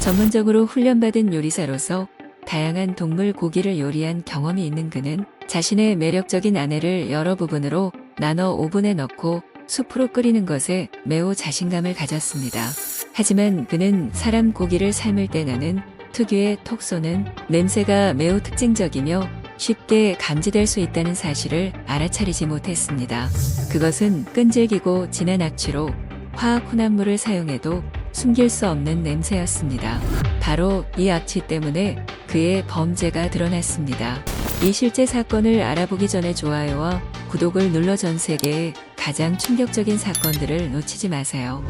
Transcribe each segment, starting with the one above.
전문적으로 훈련받은 요리사로서 다양한 동물 고기를 요리한 경험이 있는 그는 자신의 매력적인 아내를 여러 부분으로 나눠 오븐에 넣고 수프로 끓이는 것에 매우 자신감을 가졌습니다. 하지만 그는 사람 고기를 삶을 때 나는 특유의 톡 쏘는 냄새가 매우 특징적이며 쉽게 감지될 수 있다는 사실을 알아차리지 못했습니다. 그것은 끈질기고 진한 악취로 화학 혼합물을 사용해도 숨길 수 없는 냄새였습니다. 바로 이 악취 때문에 그의 범죄가 드러났습니다. 이 실제 사건을 알아보기 전에 좋아요와 구독을 눌러 전 세계의 가장 충격적인 사건들을 놓치지 마세요.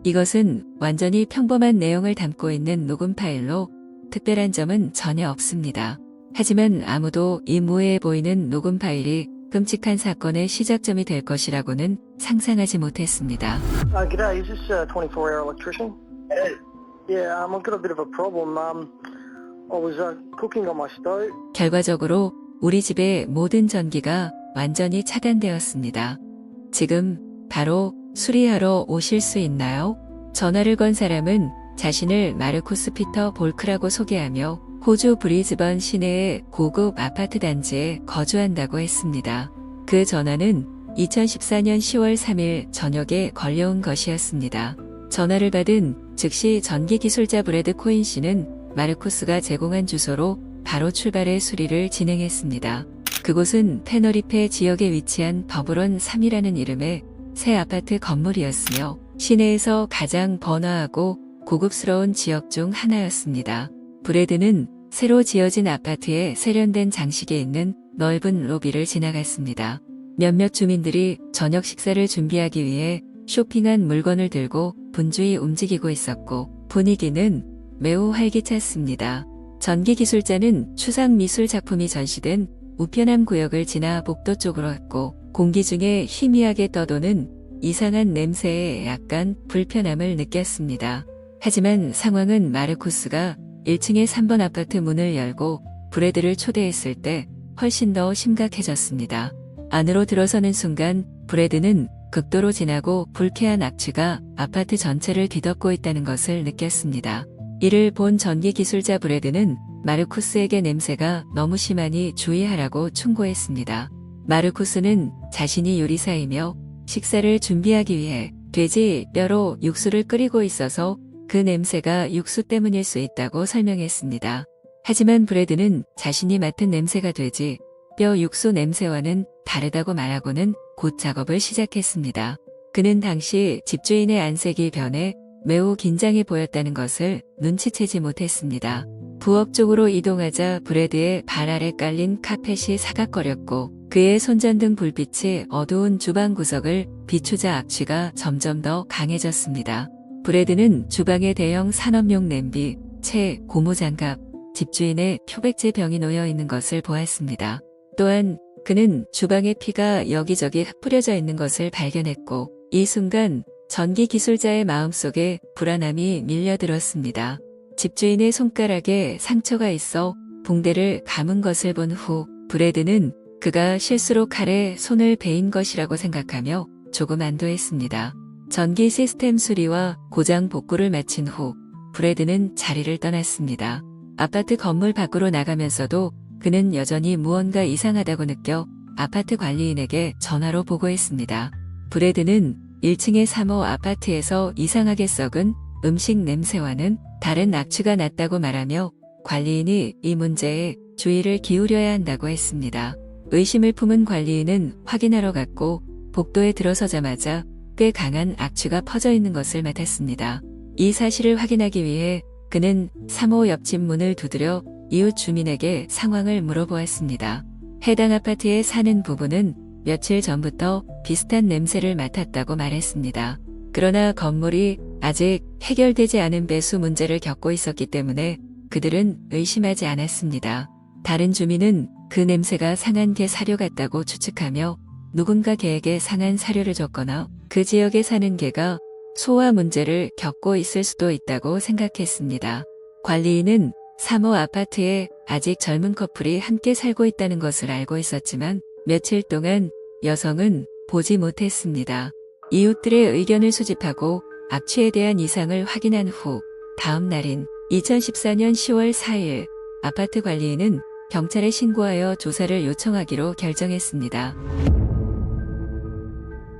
이것은 완전히 평범한 내용을 담고 있는 녹음 파일로 특별한 점은 전혀 없습니다. 하지만 아무도 이 무해해 보이는 녹음 파일이 끔찍한 사건의 시작점이 될 것이라고는 상상하지 못했습니다. G'day, is this a 24-hour electrician? Yeah, I've got a bit of a problem. I was cooking on my stove. 결과적으로 우리 집의 모든 전기가 완전히 차단되었습니다. 지금 바로 수리하러 오실 수 있나요? 전화를 건 사람은 자신을 마르쿠스 피터 볼크라고 소개하며 호주 브리즈번 시내의 고급 아파트 단지에 거주한다고 했습니다. 그 전화는 2014년 10월 3일 저녁에 걸려온 것이었습니다. 전화를 받은 즉시 전기기술자 브래드 코인 씨는 마르쿠스가 제공한 주소로 바로 출발해 수리를 진행했습니다. 그곳은 테너리페 지역에 위치한 버브런 3이라는 이름의 새 아파트 건물이었으며 시내에서 가장 번화하고 고급스러운 지역 중 하나였습니다. 브래드는 새로 지어진 아파트에 세련된 장식이 있는 넓은 로비를 지나갔습니다. 몇몇 주민들이 저녁 식사를 준비하기 위해 쇼핑한 물건을 들고 분주히 움직이고 있었고 분위기는 매우 활기찼습니다. 전기기술자는 추상미술 작품이 전시된 우편함 구역을 지나 복도 쪽으로 갔고 공기 중에 희미하게 떠도는 이상한 냄새에 약간 불편함을 느꼈습니다. 하지만 상황은 마르쿠스가 1층의 3번 아파트 문을 열고 브래드를 초대했을 때 훨씬 더 심각해졌습니다. 안으로 들어서는 순간 브래드는 극도로 진하고 불쾌한 악취가 아파트 전체를 뒤덮고 있다는 것을 느꼈습니다. 이를 본 전기기술자 브래드는 마르쿠스에게 냄새가 너무 심하니 주의하라고 충고했습니다. 마르쿠스는 자신이 요리사이며 식사를 준비하기 위해 돼지 뼈로 육수를 끓이고 있어서 그 냄새가 육수 때문일 수 있다고 설명했습니다. 하지만 브래드는 자신이 맡은 냄새가 돼지 뼈 육수 냄새와는 다르다고 말하고는 곧 작업을 시작했습니다. 그는 당시 집주인의 안색이 변해 매우 긴장해 보였다는 것을 눈치채지 못했습니다. 부엌 쪽으로 이동하자 브래드의 발 아래 깔린 카펫이 사각거렸고 그의 손전등 불빛이 어두운 주방 구석을 비추자 악취가 점점 더 강해졌습니다. 브래드는 주방에 대형 산업용 냄비, 채, 고무장갑, 집주인의 표백제 병이 놓여 있는 것을 보았습니다. 또한 그는 주방에 피가 여기저기 흩뿌려져 있는 것을 발견했고 이 순간 전기기술자의 마음속에 불안함이 밀려들었습니다. 집주인의 손가락에 상처가 있어 붕대를 감은 것을 본 후 브래드는 그가 실수로 칼에 손을 베인 것이라고 생각하며 조금 안도했습니다. 전기 시스템 수리와 고장 복구를 마친 후 브래드는 자리를 떠났습니다. 아파트 건물 밖으로 나가면서도 그는 여전히 무언가 이상하다고 느껴 아파트 관리인에게 전화로 보고했습니다. 브래드는 1층의 3호 아파트에서 이상하게 썩은 음식 냄새와는 다른 악취가 났다고 말하며 관리인이 이 문제에 주의를 기울여야 한다고 했습니다. 의심을 품은 관리인은 확인하러 갔고 복도에 들어서자마자 꽤 강한 악취가 퍼져 있는 것을 맡았습니다. 이 사실을 확인하기 위해 그는 3호 옆집 문을 두드려 이웃 주민에게 상황을 물어보았습니다. 해당 아파트에 사는 부부는 며칠 전부터 비슷한 냄새를 맡았다고 말했습니다. 그러나 건물이 아직 해결되지 않은 배수 문제를 겪고 있었기 때문에 그들은 의심하지 않았습니다. 다른 주민은 그 냄새가 상한 개 사료 같다고 추측하며 누군가 개에게 상한 사료를 줬거나 그 지역에 사는 개가 소화 문제를 겪고 있을 수도 있다고 생각했습니다. 관리인은 3호 아파트에 아직 젊은 커플이 함께 살고 있다는 것을 알고 있었지만 며칠 동안 여성은 보지 못했습니다. 이웃들의 의견을 수집하고 악취에 대한 이상을 확인한 후 다음 날인 2014년 10월 4일 아파트 관리인은 경찰에 신고하여 조사를 요청하기로 결정했습니다.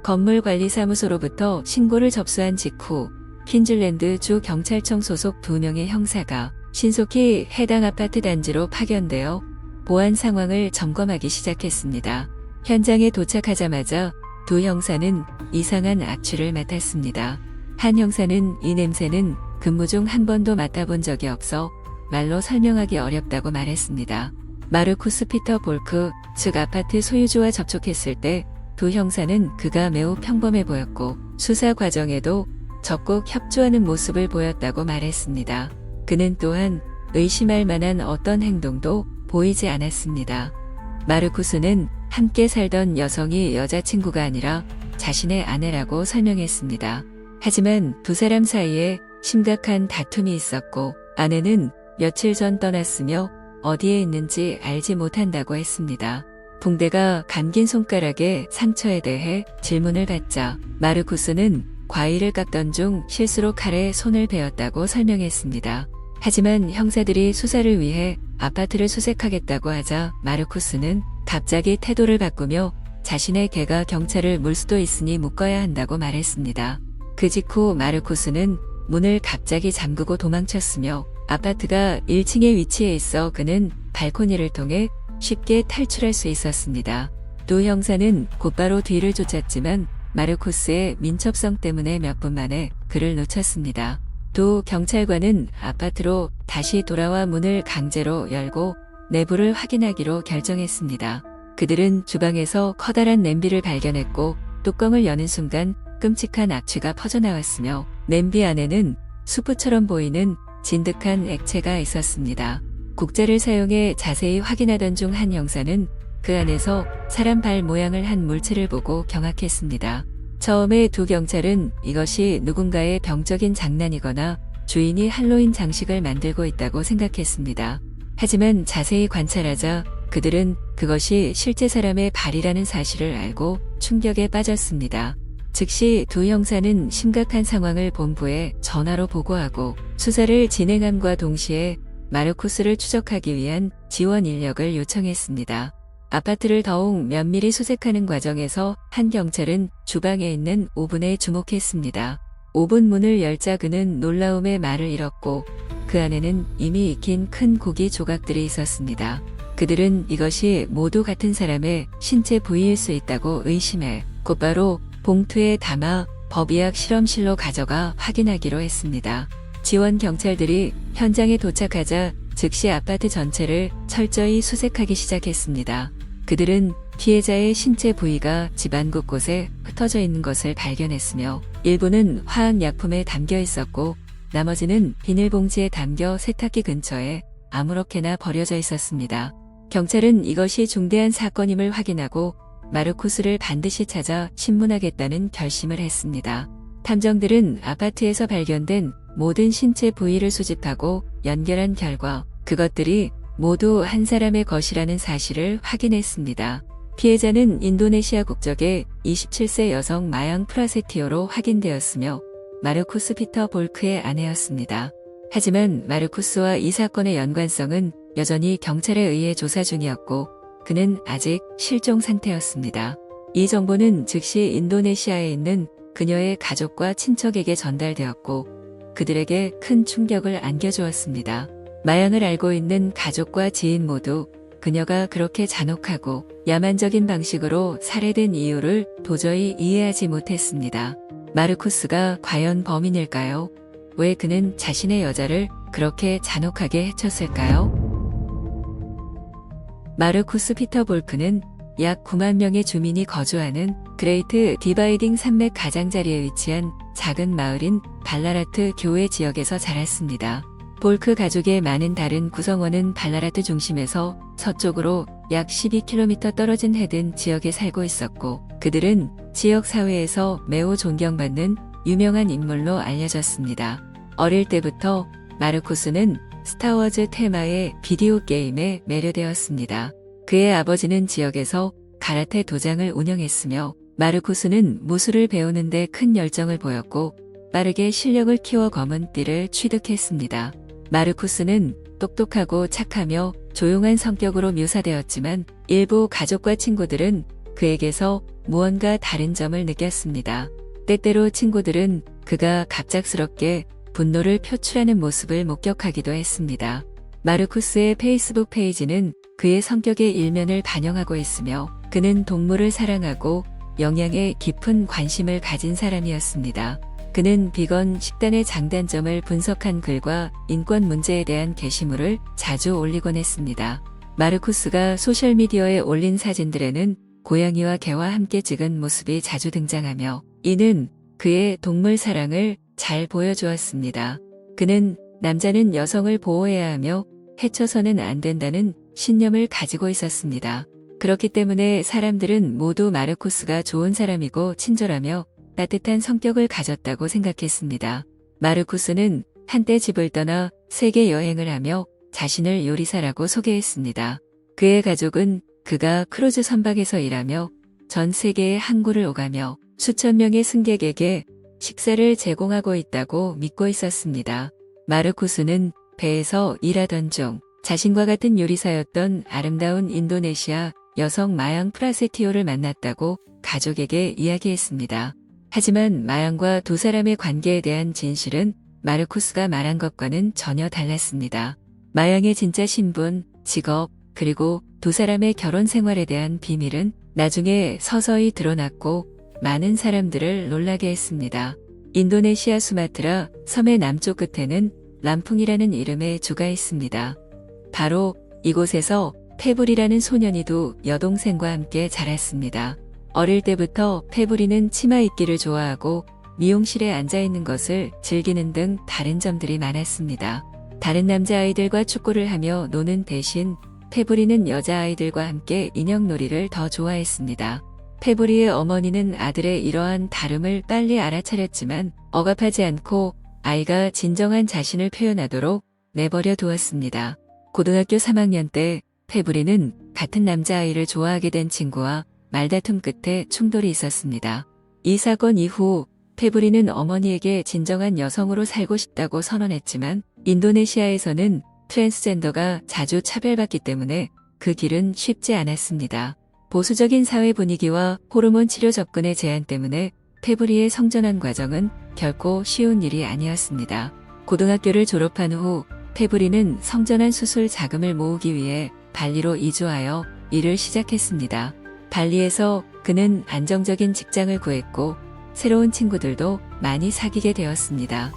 건물관리사무소로부터 신고를 접수한 직후 퀸즐랜드 주 경찰청 소속 2명의 형사가 신속히 해당 아파트 단지로 파견되어 보안 상황을 점검하기 시작했습니다. 현장에 도착하자마자 두 형사는 이상한 악취를 맡았습니다. 한 형사는 이 냄새는 근무 중 한 번도 맡아본 적이 없어 말로 설명하기 어렵다고 말했습니다. 마르쿠스 피터 볼크 즉 아파트 소유주와 접촉했을 때 두 형사는 그가 매우 평범해 보였고 수사 과정에도 적극 협조하는 모습을 보였다고 말했습니다. 그는 또한 의심할 만한 어떤 행동도 보이지 않았습니다. 마르쿠스는 함께 살던 여성이 여자친구가 아니라 자신의 아내라고 설명했습니다. 하지만 두 사람 사이에 심각한 다툼이 있었고 아내는 며칠 전 떠났으며 어디에 있는지 알지 못한다고 했습니다. 붕대가 감긴 손가락의 상처에 대해 질문을 받자 마르쿠스는 과일을 깎던 중 실수로 칼에 손을 베었다고 설명했습니다. 하지만 형사들이 수사를 위해 아파트를 수색하겠다고 하자 마르쿠스는 갑자기 태도를 바꾸며 자신의 개가 경찰을 물 수도 있으니 묶어야 한다고 말했습니다. 그 직후 마르쿠스는 문을 갑자기 잠그고 도망쳤으며 아파트가 1층에 위치해 있어 그는 발코니를 통해 쉽게 탈출할 수 있었습니다. 두 형사는 곧바로 뒤를 쫓았지만 마르쿠스의 민첩성 때문에 몇 분 만에 그를 놓쳤습니다. 두 경찰관은 아파트로 다시 돌아와 문을 강제로 열고 내부를 확인하기로 결정했습니다. 그들은 주방에서 커다란 냄비를 발견했고 뚜껑을 여는 순간 끔찍한 악취가 퍼져나왔으며 냄비 안에는 수프처럼 보이는 진득한 액체가 있었습니다. 국자를 사용해 자세히 확인하던 중 한 형사는 그 안에서 사람 발 모양을 한 물체를 보고 경악했습니다. 처음에 두 경찰은 이것이 누군가의 병적인 장난이거나 주인이 할로윈 장식을 만들고 있다고 생각했습니다. 하지만 자세히 관찰하자 그들은 그것이 실제 사람의 발이라는 사실을 알고 충격에 빠졌습니다. 즉시 두 형사는 심각한 상황을 본부에 전화로 보고하고 수사를 진행함과 동시에 마르쿠스를 추적하기 위한 지원 인력을 요청했습니다. 아파트를 더욱 면밀히 수색하는 과정에서 한 경찰은 주방에 있는 오븐에 주목했습니다. 오븐 문을 열자 그는 놀라움에 말을 잃었고 그 안에는 이미 익힌 큰 고기 조각들이 있었습니다. 그들은 이것이 모두 같은 사람의 신체 부위일 수 있다고 의심해 곧바로 봉투에 담아 법의학 실험실로 가져가 확인하기로 했습니다. 지원 경찰들이 현장에 도착하자 즉시 아파트 전체를 철저히 수색하기 시작했습니다. 그들은 피해자의 신체 부위가 집안 곳곳에 흩어져 있는 것을 발견했으며 일부는 화학약품에 담겨 있었고 나머지는 비닐봉지에 담겨 세탁기 근처에 아무렇게나 버려져 있었습니다. 경찰은 이것이 중대한 사건임을 확인하고 마르쿠스를 반드시 찾아 신문하겠다는 결심을 했습니다. 탐정들은 아파트에서 발견된 모든 신체 부위를 수집하고 연결한 결과 그것들이 모두 한 사람의 것이라는 사실을 확인했습니다. 피해자는 인도네시아 국적의 27세 여성 마양 프라세티오로 확인되었으며 마르쿠스 피터 볼크의 아내였습니다. 하지만 마르쿠스와 이 사건의 연관성은 여전히 경찰에 의해 조사 중이었고 그는 아직 실종 상태였습니다. 이 정보는 즉시 인도네시아에 있는 그녀의 가족과 친척에게 전달되었고 그들에게 큰 충격을 안겨주었습니다. 마양을 알고 있는 가족과 지인 모두 그녀가 그렇게 잔혹하고 야만적인 방식으로 살해된 이유를 도저히 이해하지 못했습니다. 마르쿠스가 과연 범인일까요? 왜 그는 자신의 여자를 그렇게 잔혹하게 해쳤을까요? 마르쿠스 피터 볼크는 약 9만 명의 주민이 거주하는 그레이트 디바이딩 산맥 가장자리에 위치한 작은 마을인 발라라트 교외 지역에서 자랐습니다. 볼크 가족의 많은 다른 구성원은 발라라트 중심에서 서쪽으로 약 12km 떨어진 헤든 지역에 살고 있었고 그들은 지역 사회에서 매우 존경받는 유명한 인물로 알려졌습니다. 어릴 때부터 마르쿠스는 스타워즈 테마의 비디오 게임에 매료되었습니다. 그의 아버지는 지역에서 가라테 도장을 운영했으며 마르쿠스는 무술을 배우는 데 큰 열정을 보였고 빠르게 실력을 키워 검은 띠를 취득했습니다. 마르쿠스는 똑똑하고 착하며 조용한 성격으로 묘사되었지만 일부 가족과 친구들은 그에게서 무언가 다른 점을 느꼈습니다. 때때로 친구들은 그가 갑작스럽게 분노를 표출하는 모습을 목격하기도 했습니다. 마르쿠스의 페이스북 페이지는 그의 성격의 일면을 반영하고 있으며 그는 동물을 사랑하고 영양에 깊은 관심을 가진 사람이었습니다. 그는 비건 식단의 장단점을 분석한 글과 인권 문제에 대한 게시물을 자주 올리곤 했습니다. 마르쿠스가 소셜미디어에 올린 사진들에는 고양이와 개와 함께 찍은 모습이 자주 등장하며 이는 그의 동물 사랑을 잘 보여주었습니다. 그는 남자는 여성을 보호해야 하며 해쳐서는 안 된다는 신념을 가지고 있었습니다. 그렇기 때문에 사람들은 모두 마르쿠스가 좋은 사람이고 친절하며 따뜻한 성격을 가졌다고 생각했습니다. 마르쿠스는 한때 집을 떠나 세계 여행을 하며 자신을 요리사라고 소개했습니다. 그의 가족은 그가 크루즈 선박에서 일하며 전 세계의 항구를 오가며 수천 명의 승객에게 식사를 제공하고 있다고 믿고 있었습니다. 마르쿠스는 배에서 일하던 중 자신과 같은 요리사였던 아름다운 인도네시아 여성 마양 프라세티오를 만났다고 가족에게 이야기했습니다. 하지만 마양과 두 사람의 관계에 대한 진실은 마르쿠스가 말한 것과는 전혀 달랐습니다. 마양의 진짜 신분, 직업, 그리고 두 사람의 결혼 생활에 대한 비밀은 나중에 서서히 드러났고 많은 사람들을 놀라게 했습니다. 인도네시아 수마트라 섬의 남쪽 끝에는 람풍이라는 이름의 주가 있습니다. 바로 이곳에서 페브리라는 소년이 두 여동생과 함께 자랐습니다. 어릴 때부터 페브리는 치마 입기를 좋아하고 미용실에 앉아있는 것을 즐기는 등 다른 점들이 많았습니다. 다른 남자아이들과 축구를 하며 노는 대신 페브리는 여자아이들과 함께 인형놀이를 더 좋아했습니다. 페브리의 어머니는 아들의 이러한 다름을 빨리 알아차렸지만 억압하지 않고 아이가 진정한 자신을 표현하도록 내버려 두었습니다. 고등학교 3학년 때 페브리는 같은 남자아이를 좋아하게 된 친구와 말다툼 끝에 충돌이 있었습니다. 이 사건 이후 페브리는 어머니에게 진정한 여성으로 살고 싶다고 선언했지만 인도네시아에서는 트랜스젠더가 자주 차별받기 때문에 그 길은 쉽지 않았습니다. 보수적인 사회 분위기와 호르몬 치료 접근의 제한 때문에 페브리의 성전환 과정은 결코 쉬운 일이 아니었습니다. 고등학교를 졸업한 후 페브리는 성전환 수술 자금을 모으기 위해 발리로 이주하여 일을 시작했습니다. 발리에서 그는 안정적인 직장을 구했고 새로운 친구들도 많이 사귀게 되었습니다.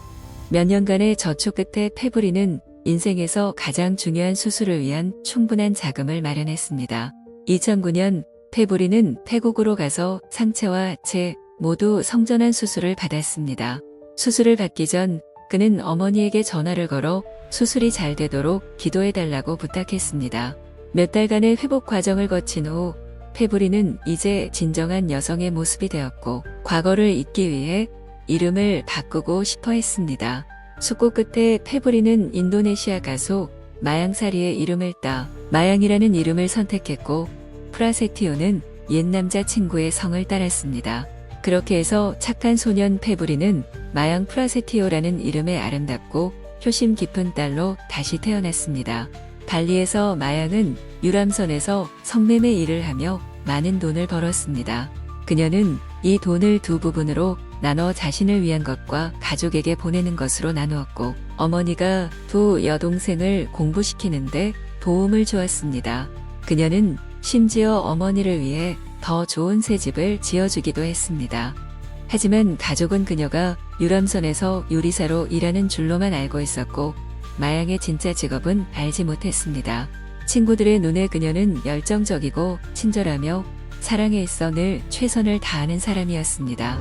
몇 년간의 저축 끝에 페브리는 인생에서 가장 중요한 수술을 위한 충분한 자금을 마련했습니다. 2009년 페브리는 태국으로 가서 상체와 하체 모두 성전환 수술을 받았습니다. 수술을 받기 전 그는 어머니에게 전화를 걸어 수술이 잘 되도록 기도해달라고 부탁했습니다. 몇 달간의 회복 과정을 거친 후 페브리는 이제 진정한 여성의 모습이 되었고 과거를 잊기 위해 이름을 바꾸고 싶어 했습니다. 숙고 끝에 페브리는 인도네시아 가수 마양사리의 이름을 따 마양이라는 이름을 선택했고 프라세티오는 옛 남자친구의 성을 따랐습니다. 그렇게 해서 착한 소년 페브리는 마양 프라세티오라는 이름의 아름답고 효심 깊은 딸로 다시 태어났습니다. 발리에서 마양은 유람선에서 성매매 일을 하며 많은 돈을 벌었습니다. 그녀는 이 돈을 두 부분으로 나눠 자신을 위한 것과 가족에게 보내는 것으로 나누었고 어머니가 두 여동생을 공부시키는데 도움을 주었습니다. 그녀는 심지어 어머니를 위해 더 좋은 새 집을 지어주기도 했습니다. 하지만 가족은 그녀가 유람선에서 요리사로 일하는 줄로만 알고 있었고 마양의 진짜 직업은 알지 못했습니다. 친구들의 눈에 그녀는 열정적이고 친절하며 사랑에 있어 늘 최선을 다하는 사람이었습니다.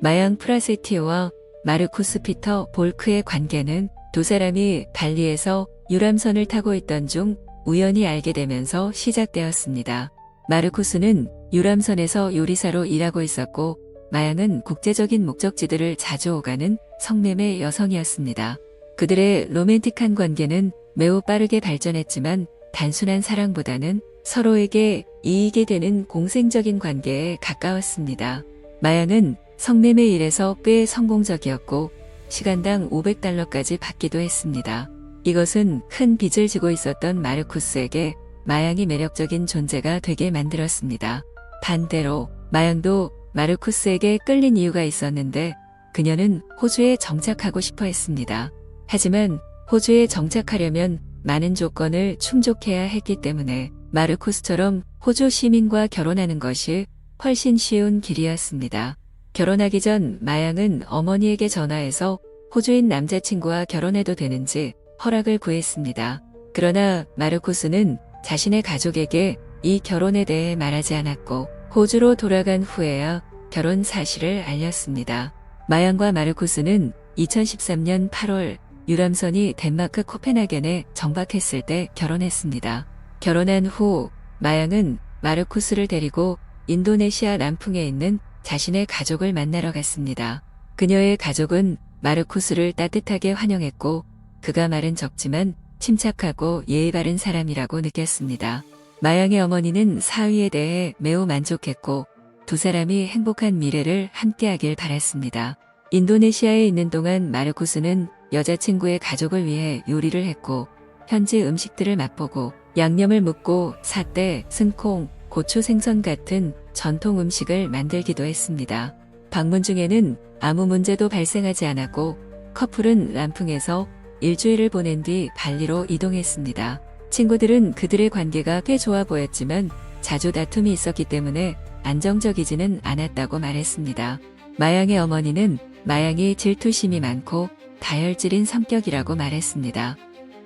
마양 프라세티오와 마르쿠스 피터 볼크의 관계는 두 사람이 발리에서 유람선을 타고 있던 중 우연히 알게 되면서 시작되었습니다. 마르쿠스는 유람선에서 요리사로 일하고 있었고 마양은 국제적인 목적지들을 자주 오가는 성매매 여성이었습니다. 그들의 로맨틱한 관계는 매우 빠르게 발전했지만 단순한 사랑보다는 서로에게 이익이 되는 공생적인 관계에 가까웠습니다. 마양은 성매매 일에서 꽤 성공적이었고 시간당 $500까지 받기도 했습니다. 이것은 큰 빚을 지고 있었던 마르쿠스에게 마양이 매력적인 존재가 되게 만들었습니다. 반대로 마양도 마르쿠스에게 끌린 이유가 있었는데 그녀는 호주에 정착하고 싶어 했습니다. 하지만 호주에 정착하려면 많은 조건을 충족해야 했기 때문에 마르쿠스처럼 호주 시민과 결혼하는 것이 훨씬 쉬운 길이었습니다. 결혼하기 전 마양은 어머니에게 전화해서 호주인 남자친구와 결혼해도 되는지 허락을 구했습니다. 그러나 마르쿠스는 자신의 가족에게 이 결혼에 대해 말하지 않았고 호주로 돌아간 후에야 결혼 사실을 알렸습니다. 마양과 마르쿠스는 2013년 8월 유람선이 덴마크 코펜하겐에 정박했을 때 결혼했습니다. 결혼한 후 마양은 마르쿠스를 데리고 인도네시아 람풍에 있는 자신의 가족을 만나러 갔습니다. 그녀의 가족은 마르쿠스를 따뜻하게 환영했고 그가 말은 적지만 침착하고 예의 바른 사람이라고 느꼈습니다. 마양의 어머니는 사위에 대해 매우 만족했고 두 사람이 행복한 미래를 함께하길 바랐습니다. 인도네시아에 있는 동안 마르쿠스는 여자친구의 가족을 위해 요리를 했고 현지 음식들을 맛보고 양념을 묻고 사떼, 승콩, 고추 생선 같은 전통 음식을 만들기도 했습니다. 방문 중에는 아무 문제도 발생하지 않았고 커플은 람풍에서 일주일을 보낸 뒤 발리로 이동했습니다. 친구들은 그들의 관계가 꽤 좋아 보였지만 자주 다툼이 있었기 때문에 안정적이지는 않았다고 말했습니다. 마양의 어머니는 마양이 질투심이 많고 다혈질인 성격이라고 말했습니다.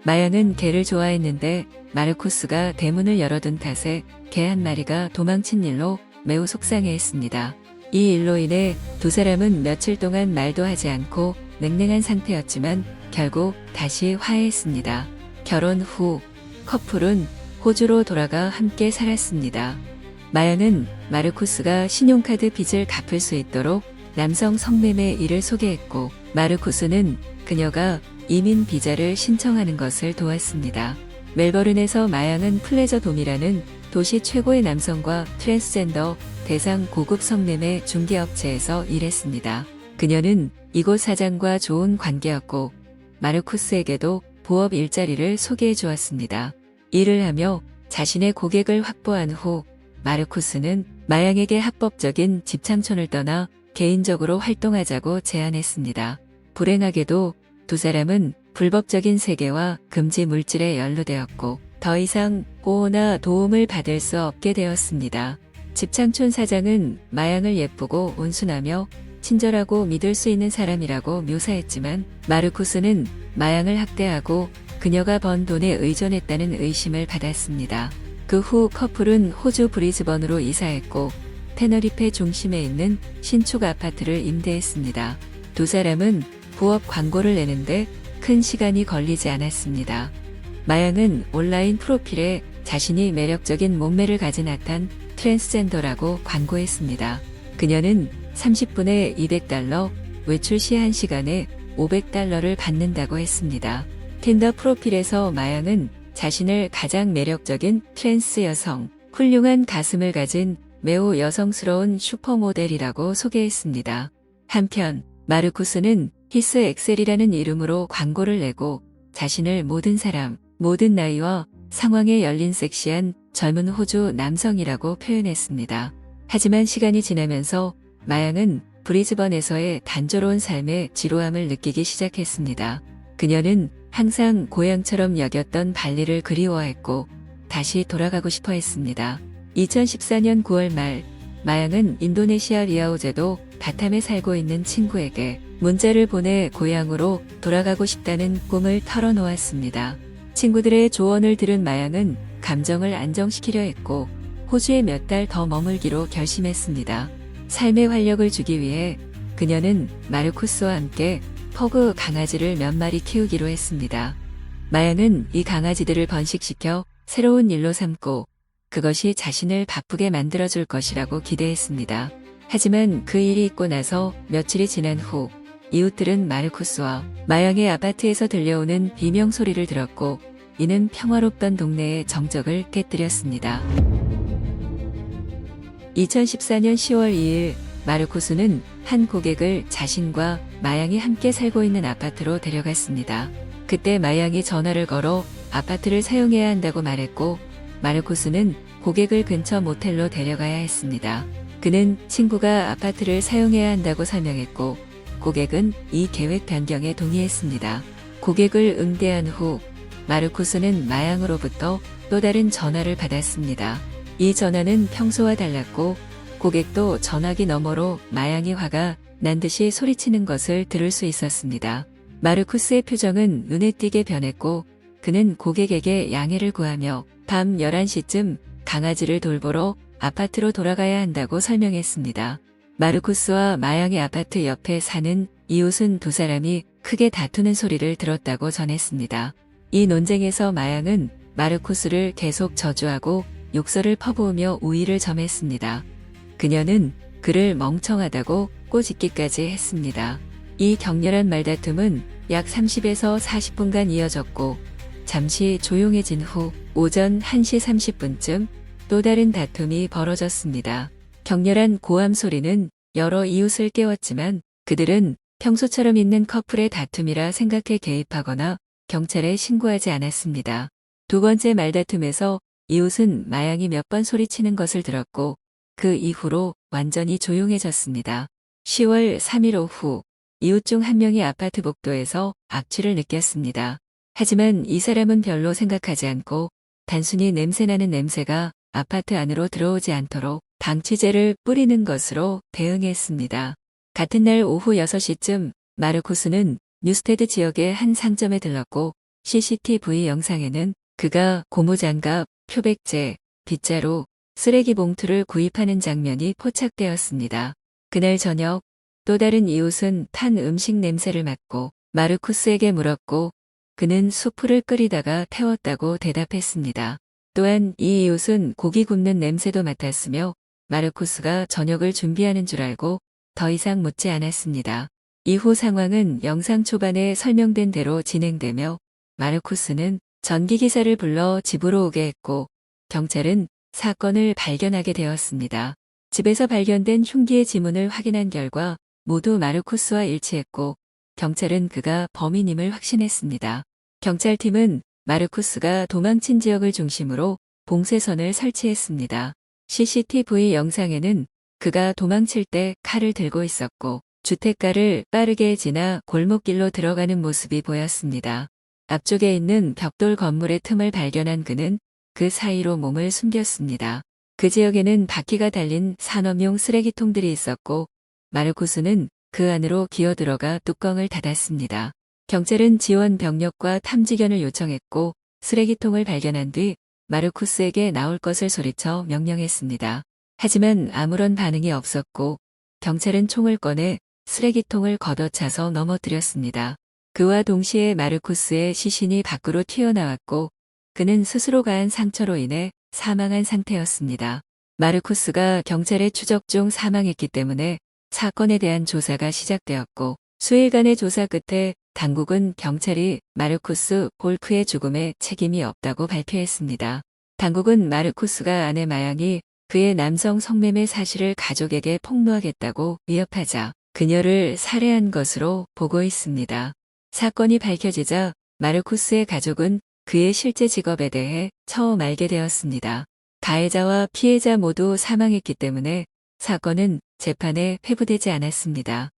마양은 개를 좋아했는데 마르쿠스가 대문을 열어둔 탓에 개 한 마리가 도망친 일로 매우 속상해했습니다. 이 일로 인해 두 사람은 며칠 동안 말도 하지 않고 냉랭한 상태였지만 결국 다시 화해했습니다. 결혼 후 커플은 호주로 돌아가 함께 살았습니다. 마양은 마르쿠스가 신용카드 빚을 갚을 수 있도록 남성 성매매 일을 소개했고 마르쿠스는 그녀가 이민 비자를 신청하는 것을 도왔습니다. 멜버른에서 마양은 플레저 돔이라는 도시 최고의 남성과 트랜스젠더 대상 고급 성매매 중개업체에서 일했습니다. 그녀는 이곳 사장과 좋은 관계였고 마르쿠스에게도 부업 일자리를 소개해 주었습니다. 일을 하며 자신의 고객을 확보한 후 마르쿠스는 마양에게 합법적인 집창촌을 떠나 개인적으로 활동하자고 제안했습니다. 불행하게도 두 사람은 불법적인 세계와 금지 물질에 연루되었고 더 이상 보호나 도움을 받을 수 없게 되었습니다. 집창촌 사장은 마양을 예쁘고 온순하며 친절하고 믿을 수 있는 사람이라고 묘사했지만 마르쿠스는 마양을 학대하고 그녀가 번 돈에 의존했다는 의심을 받았습니다. 그 후 커플은 호주 브리즈번으로 이사했고 테너리페 중심에 있는 신축 아파트를 임대했습니다. 두 사람은 부업 광고를 내는데 큰 시간이 걸리지 않았습니다. 마양은 온라인 프로필에 자신이 매력적인 몸매를 가진 핫한 트랜스젠더라고 광고했습니다. 그녀는 30분에 $200, 외출 시 1시간에 $500를 받는다고 했습니다. 틴더 프로필에서 마양은 자신을 가장 매력적인 트랜스 여성, 훌륭한 가슴을 가진 매우 여성스러운 슈퍼모델이라고 소개했습니다. 한편 마르쿠스는 히스 엑셀이라는 이름으로 광고를 내고 자신을 모든 사람, 모든 나이와 상황에 열린 섹시한 젊은 호주 남성이라고 표현했습니다. 하지만 시간이 지나면서 마양은 브리즈번에서의 단조로운 삶에 지루함을 느끼기 시작했습니다. 그녀는 항상 고향처럼 여겼던 발리를 그리워했고 다시 돌아가고 싶어 했습니다. 2014년 9월 말 마양은 인도네시아 리아오제도 바탐에 살고 있는 친구에게 문자를 보내 고향으로 돌아가고 싶다는 꿈을 털어놓았습니다. 친구들의 조언을 들은 마양은 감정을 안정시키려 했고 호주에 몇 달 더 머물기로 결심했습니다. 삶의 활력을 주기 위해 그녀는 마르쿠스와 함께 퍼그 강아지를 몇 마리 키우기로 했습니다. 마양은 이 강아지들을 번식시켜 새로운 일로 삼고 그것이 자신을 바쁘게 만들어줄 것이라고 기대했습니다. 하지만 그 일이 있고 나서 며칠이 지난 후 이웃들은 마르쿠스와 마양의 아파트에서 들려오는 비명 소리를 들었고 이는 평화롭던 동네의 정적을 깨뜨렸습니다. 2014년 10월 2일 마르쿠스는 한 고객을 자신과 마양이 함께 살고 있는 아파트로 데려갔습니다. 그때 마양이 전화를 걸어 아파트를 사용해야 한다고 말했고 마르코스는 고객을 근처 모텔로 데려가야 했습니다. 그는 친구가 아파트를 사용해야 한다고 설명했고 고객은 이 계획 변경에 동의했습니다. 고객을 응대한 후 마르코스는 마양으로부터 또 다른 전화를 받았습니다. 이 전화는 평소와 달랐고 고객도 전화기 너머로 마양이 화가 난 듯이 소리치는 것을 들을 수 있었습니다. 마르코스의 표정은 눈에 띄게 변했고 그는 고객에게 양해를 구하며 밤 11시쯤 강아지를 돌보러 아파트로 돌아가야 한다고 설명했습니다. 마르코스와 마양의 아파트 옆에 사는 이웃은 두 사람이 크게 다투는 소리를 들었다고 전했습니다. 이 논쟁에서 마양은 마르코스를 계속 저주하고 욕설을 퍼부으며 우위를 점했습니다. 그녀는 그를 멍청하다고 꼬집기까지 했습니다. 이 격렬한 말다툼은 약 30에서 40분간 이어졌고 잠시 조용해진 후 오전 1시 30분쯤 또 다른 다툼이 벌어졌습니다. 격렬한 고함 소리는 여러 이웃을 깨웠지만 그들은 평소처럼 있는 커플의 다툼이라 생각해 개입하거나 경찰에 신고하지 않았습니다. 두 번째 말다툼에서 이웃은 마양이 몇 번 소리치는 것을 들었고 그 이후로 완전히 조용해졌습니다. 10월 3일 오후 이웃 중 한 명이 아파트 복도에서 악취를 느꼈습니다. 하지만 이 사람은 별로 생각하지 않고 단순히 냄새나는 냄새가 아파트 안으로 들어오지 않도록 방치제를 뿌리는 것으로 대응했습니다. 같은 날 오후 6시쯤 마르코스는 뉴스테드 지역의 한 상점에 들렀고 CCTV 영상에는 그가 고무장갑, 표백제, 빗자루, 쓰레기 봉투를 구입하는 장면이 포착되었습니다. 그날 저녁 또 다른 이웃은 탄 음식 냄새를 맡고 마르코스에게 물었고 그는 수프를 끓이다가 태웠다고 대답했습니다. 또한 이 이웃은 고기 굽는 냄새도 맡았으며 마르코스가 저녁을 준비하는 줄 알고 더 이상 묻지 않았습니다. 이후 상황은 영상 초반에 설명된 대로 진행되며 마르코스는 전기기사를 불러 집으로 오게 했고 경찰은 사건을 발견하게 되었습니다. 집에서 발견된 흉기의 지문을 확인한 결과 모두 마르코스와 일치했고 경찰은 그가 범인임을 확신했습니다. 경찰팀은 마르코스가 도망친 지역을 중심으로 봉쇄선을 설치했습니다. CCTV 영상에는 그가 도망칠 때 칼을 들고 있었고 주택가를 빠르게 지나 골목길로 들어가는 모습이 보였습니다. 앞쪽에 있는 벽돌 건물의 틈을 발견한 그는 그 사이로 몸을 숨겼습니다. 그 지역에는 바퀴가 달린 산업용 쓰레기통들이 있었고 마르코스는 그 안으로 기어들어가 뚜껑을 닫았습니다. 경찰은 지원 병력과 탐지견을 요청했고 쓰레기통을 발견한 뒤 마르코스에게 나올 것을 소리쳐 명령했습니다. 하지만 아무런 반응이 없었고 경찰은 총을 꺼내 쓰레기통을 걷어차서 넘어뜨렸습니다. 그와 동시에 마르코스의 시신이 밖으로 튀어나왔고 그는 스스로 가한 상처로 인해 사망한 상태였습니다. 마르코스가 경찰의 추적 중 사망했기 때문에 사건에 대한 조사가 시작되었고 수일간의 조사 끝에 당국은 경찰이 마르코스 볼프의 죽음에 책임이 없다고 발표했습니다. 당국은 마르코스가 아내 마양이 그의 남성 성매매 사실을 가족에게 폭로하겠다고 위협하자 그녀를 살해한 것으로 보고 있습니다. 사건이 밝혀지자 마르코스의 가족은 그의 실제 직업에 대해 처음 알게 되었습니다. 가해자와 피해자 모두 사망했기 때문에 사건은 재판에 회부되지 않았습니다.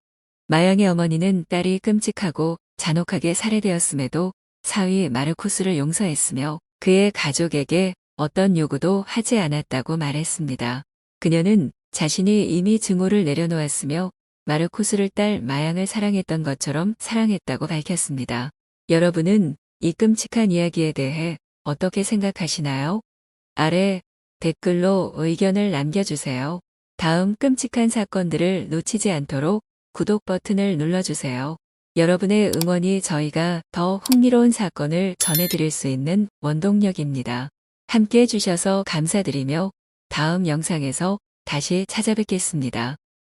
마양의 어머니는 딸이 끔찍하고 잔혹하게 살해되었음에도 사위 마르코스를 용서했으며 그의 가족에게 어떤 요구도 하지 않았다고 말했습니다. 그녀는 자신이 이미 증오를 내려놓았으며 마르코스를 딸 마양을 사랑했던 것처럼 사랑했다고 밝혔습니다. 여러분은 이 끔찍한 이야기에 대해 어떻게 생각하시나요? 아래 댓글로 의견을 남겨주세요. 다음 끔찍한 사건들을 놓치지 않도록 구독 버튼을 눌러주세요. 여러분의 응원이 저희가 더 흥미로운 사건을 전해드릴 수 있는 원동력입니다. 함께 해주셔서 감사드리며 다음 영상에서 다시 찾아뵙겠습니다.